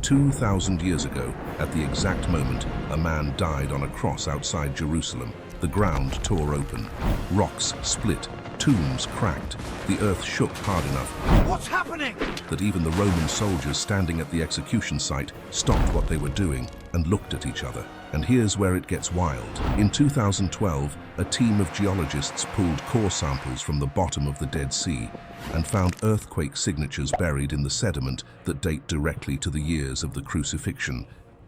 2,000 years ago, at the exact moment, a man died on a cross outside Jerusalem. The ground tore open. Rocks split. Tombs cracked. The earth shook hard enough. What's happening? That even the Roman soldiers standing at the execution site stopped what they were doing and looked at each other. And here's where it gets wild. In 2012, a team of geologists pulled core samples from the bottom of the Dead Sea and found earthquake signatures buried in the sediment that date directly to the years of the Crucifixion.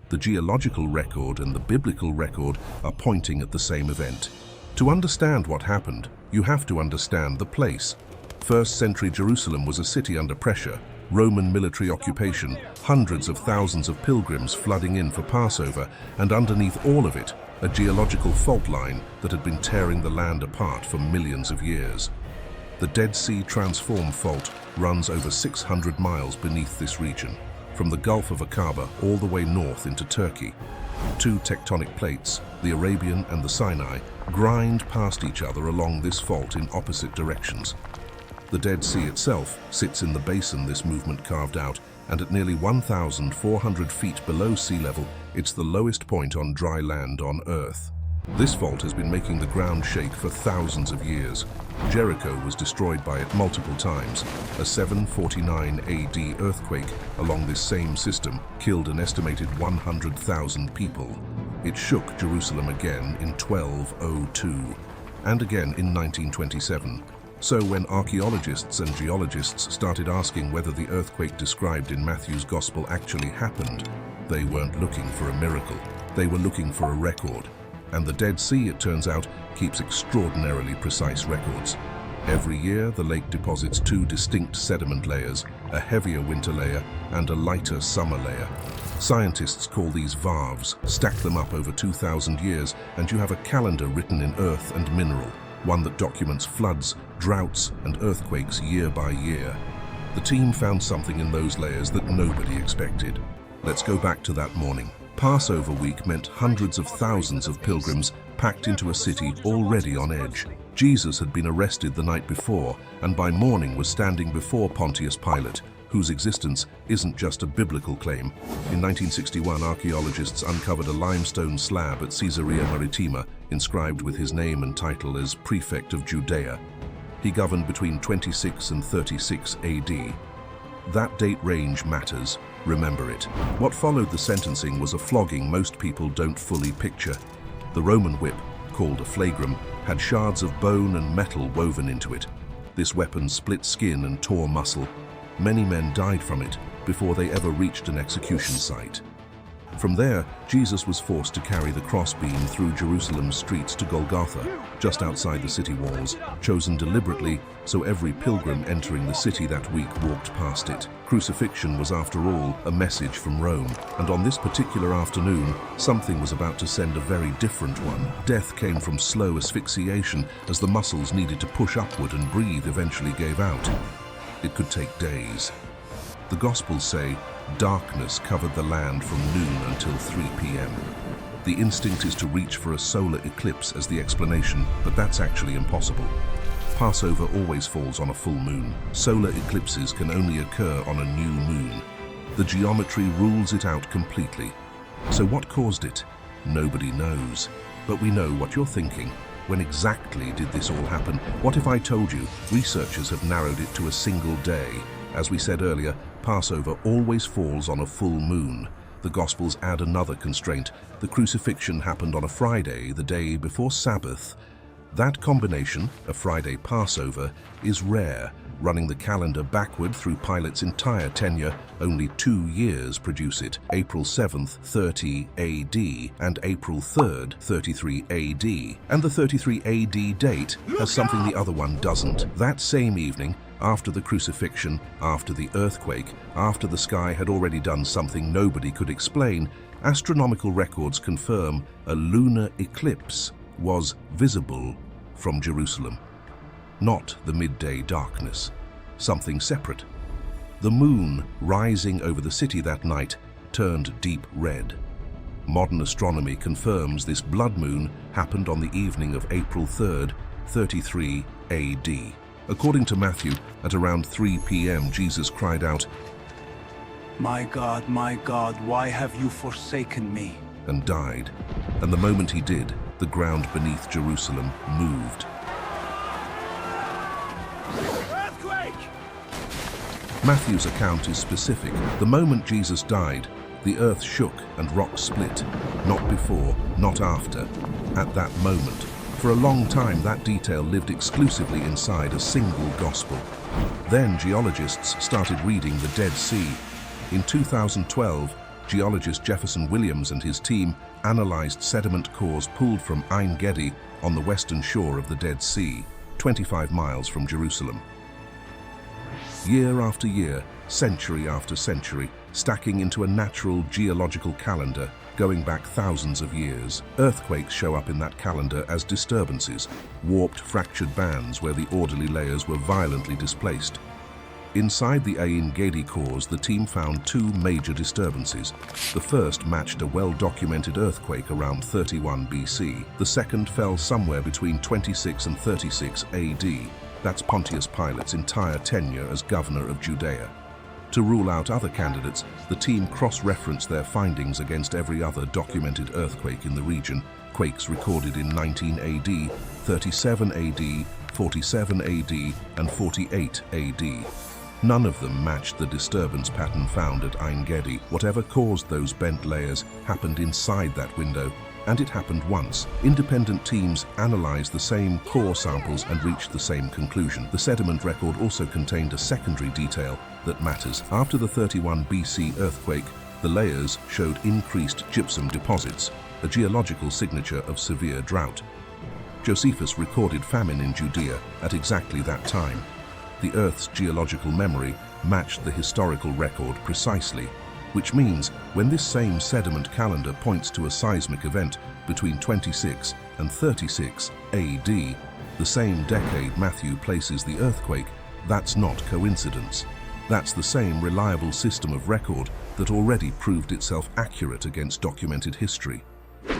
The geological record and the biblical record are pointing at the same event. To understand what happened, you have to understand the place. First-century Jerusalem was a city under pressure, Roman military occupation, hundreds of thousands of pilgrims flooding in for Passover, and underneath all of it, a geological fault line that had been tearing the land apart for millions of years. The Dead Sea Transform Fault runs over 600 miles beneath this region, from the Gulf of Aqaba all the way north into Turkey. Two tectonic plates, the Arabian and the Sinai, grind past each other along this fault in opposite directions. The Dead Sea itself sits in the basin this movement carved out, and at nearly 1,400 feet below sea level, it's the lowest point on dry land on Earth. This fault has been making the ground shake for thousands of years. Jericho was destroyed by it multiple times. A 749 AD earthquake along this same system killed an estimated 100,000 people. It shook Jerusalem again in 1202, and again in 1927. So when archaeologists and geologists started asking whether the earthquake described in Matthew's Gospel actually happened, they weren't looking for a miracle. They were looking for a record. And the Dead Sea, it turns out, keeps extraordinarily precise records. Every year, the lake deposits two distinct sediment layers, a heavier winter layer and a lighter summer layer. Scientists call these varves. Stack them up over 2,000 years, and you have a calendar written in earth and mineral, one that documents floods, droughts, and earthquakes year by year. The team found something in those layers that nobody expected. Let's go back to that morning. Passover week meant hundreds of thousands of pilgrims packed into a city already on edge. Jesus had been arrested the night before, and by morning was standing before Pontius Pilate, whose existence isn't just a biblical claim. In 1961, archaeologists uncovered a limestone slab at Caesarea Maritima, inscribed with his name and title as Prefect of Judea. He governed between 26 and 36 AD. That date range matters. Remember it. What followed the sentencing was a flogging most people don't fully picture. The Roman whip, called a flagrum, had shards of bone and metal woven into it. This weapon split skin and tore muscle. Many men died from it before they ever reached an execution site. From there, Jesus was forced to carry the crossbeam through Jerusalem's streets to Golgotha, just outside the city walls, chosen deliberately so every pilgrim entering the city that week walked past it. Crucifixion was, after all, a message from Rome, and on this particular afternoon, something was about to send a very different one. Death came from slow asphyxiation as the muscles needed to push upward and breathe eventually gave out. It could take days. The Gospels say, darkness covered the land from noon until 3 p.m. The instinct is to reach for a solar eclipse as the explanation, but that's actually impossible. Passover always falls on a full moon. Solar eclipses can only occur on a new moon. The geometry rules it out completely. So what caused it? Nobody knows. But we know what you're thinking. When exactly did this all happen? What if I told you researchers have narrowed it to a single day? As we said earlier, Passover always falls on a full moon. The Gospels add another constraint. The crucifixion happened on a Friday, the day before Sabbath. That combination, a Friday Passover, is rare. Running the calendar backward through Pilate's entire tenure, only 2 years produce it. April 7th, 30 AD, and April 3rd, 33 AD. And the 33 AD date has something the other one doesn't. That same evening, after the crucifixion, after the earthquake, after the sky had already done something nobody could explain, astronomical records confirm a lunar eclipse was visible from Jerusalem. Not the midday darkness, something separate. The moon rising over the city that night turned deep red. Modern astronomy confirms this blood moon happened on the evening of April 3rd, 33 AD. According to Matthew, at around 3 p.m. Jesus cried out, My God, why have you forsaken me?" and died. And the moment he did, the ground beneath Jerusalem moved. Earthquake! Matthew's account is specific. The moment Jesus died, the earth shook and rocks split. Not before, not after. At that moment. For a long time, that detail lived exclusively inside a single gospel. Then geologists started reading the Dead Sea. In 2012, geologist Jefferson and his team analyzed sediment cores pulled from Ein Gedi on the western shore of the Dead Sea, 25 miles from Jerusalem. Year after year, century after century, stacking into a natural geological calendar going back thousands of years. Earthquakes show up in that calendar as disturbances, warped, fractured bands where the orderly layers were violently displaced. Inside the Ein Gedi cores, the team found two major disturbances. The first matched a well-documented earthquake around 31 BC. The second fell somewhere between 26 and 36 AD. That's Pontius Pilate's entire tenure as governor of Judea. To rule out other candidates, the team cross-referenced their findings against every other documented earthquake in the region. Quakes recorded in 19 AD, 37 AD, 47 AD, and 48 AD. None of them matched the disturbance pattern found at Ein Gedi. Whatever caused those bent layers happened inside that window, and it happened once. Independent teams analyzed the same core samples and reached the same conclusion. The sediment record also contained a secondary detail that matters. After the 31 BC earthquake, the layers showed increased gypsum deposits, a geological signature of severe drought. Josephus recorded famine in Judea at exactly that time. The Earth's geological memory matched the historical record precisely, which means when this same sediment calendar points to a seismic event between 26 and 36 AD, the same decade Matthew places the earthquake, that's not coincidence. That's the same reliable system of record that already proved itself accurate against documented history.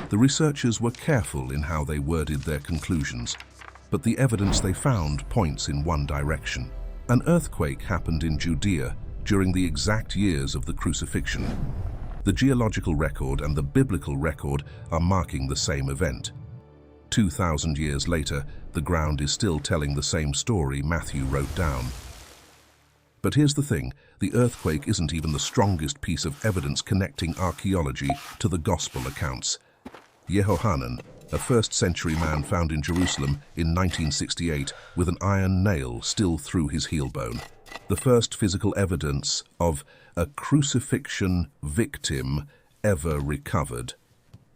The researchers were careful in how they worded their conclusions, but the evidence they found points in one direction. An earthquake happened in Judea during the exact years of the Crucifixion. The geological record and the biblical record are marking the same event. 2,000 years later, the ground is still telling the same story Matthew wrote down. But here's the thing, the earthquake isn't even the strongest piece of evidence connecting archaeology to the gospel accounts. Yehohanan, a 1st century man found in Jerusalem in 1968 with an iron nail still through his heel bone. The first physical evidence of a crucifixion victim ever recovered.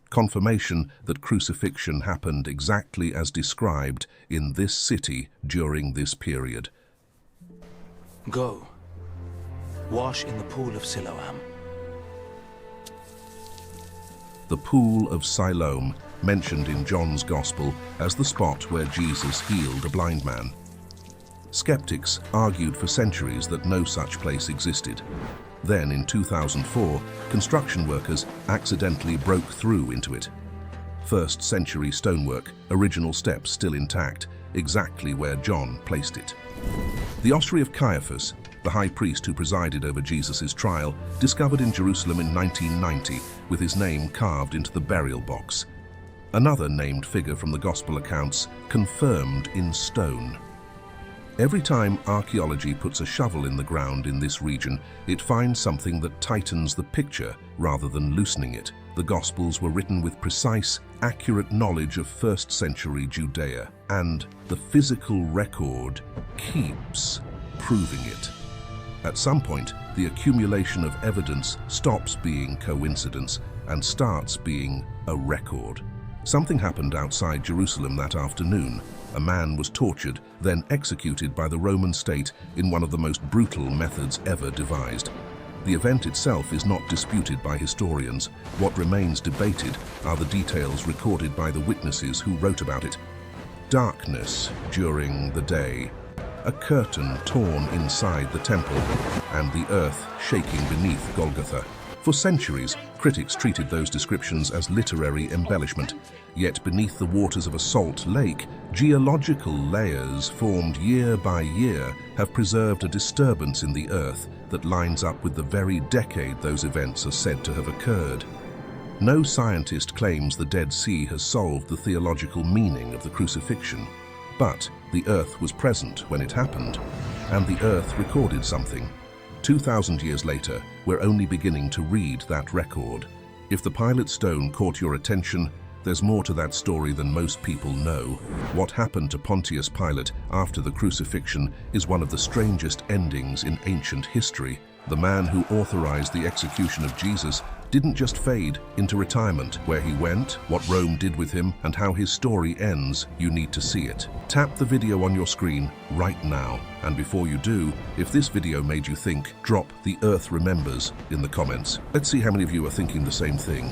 Confirmation that crucifixion happened exactly as described in this city during this period. Go. Wash in the Pool of Siloam. The Pool of Siloam, mentioned in John's Gospel as the spot where Jesus healed a blind man. Skeptics argued for centuries that no such place existed. Then, in 2004, construction workers accidentally broke through into it. 1st century stonework, original steps still intact, exactly where John placed it. The ossuary of Caiaphas, the high priest who presided over Jesus' trial, discovered in Jerusalem in 1990 with his name carved into the burial box. Another named figure from the Gospel accounts, confirmed in stone. Every time archaeology puts a shovel in the ground in this region, it finds something that tightens the picture rather than loosening it. The Gospels were written with precise, accurate knowledge of 1st century Judea, and the physical record keeps proving it. At some point, the accumulation of evidence stops being coincidence and starts being a record. Something happened outside Jerusalem that afternoon. A man was tortured, then executed by the Roman state in one of the most brutal methods ever devised. The event itself is not disputed by historians. What remains debated are the details recorded by the witnesses who wrote about it. Darkness during the day, a curtain torn inside the temple, and the earth shaking beneath Golgotha. For centuries, critics treated those descriptions as literary embellishment. Yet beneath the waters of a salt lake, geological layers formed year by year have preserved a disturbance in the earth that lines up with the very decade those events are said to have occurred. No scientist claims the Dead Sea has solved the theological meaning of the crucifixion, but the earth was present when it happened, and the earth recorded something. 2,000 years later, we're only beginning to read that record. If the Pilate stone caught your attention, there's more to that story than most people know. What happened to Pontius Pilate after the crucifixion is one of the strangest endings in ancient history. The man who authorized the execution of Jesus didn't just fade into retirement. Where he went, what Rome did with him, and how his story ends, you need to see it. Tap the video on your screen right now. And before you do, if this video made you think, drop "The Earth Remembers" in the comments. Let's see how many of you are thinking the same thing.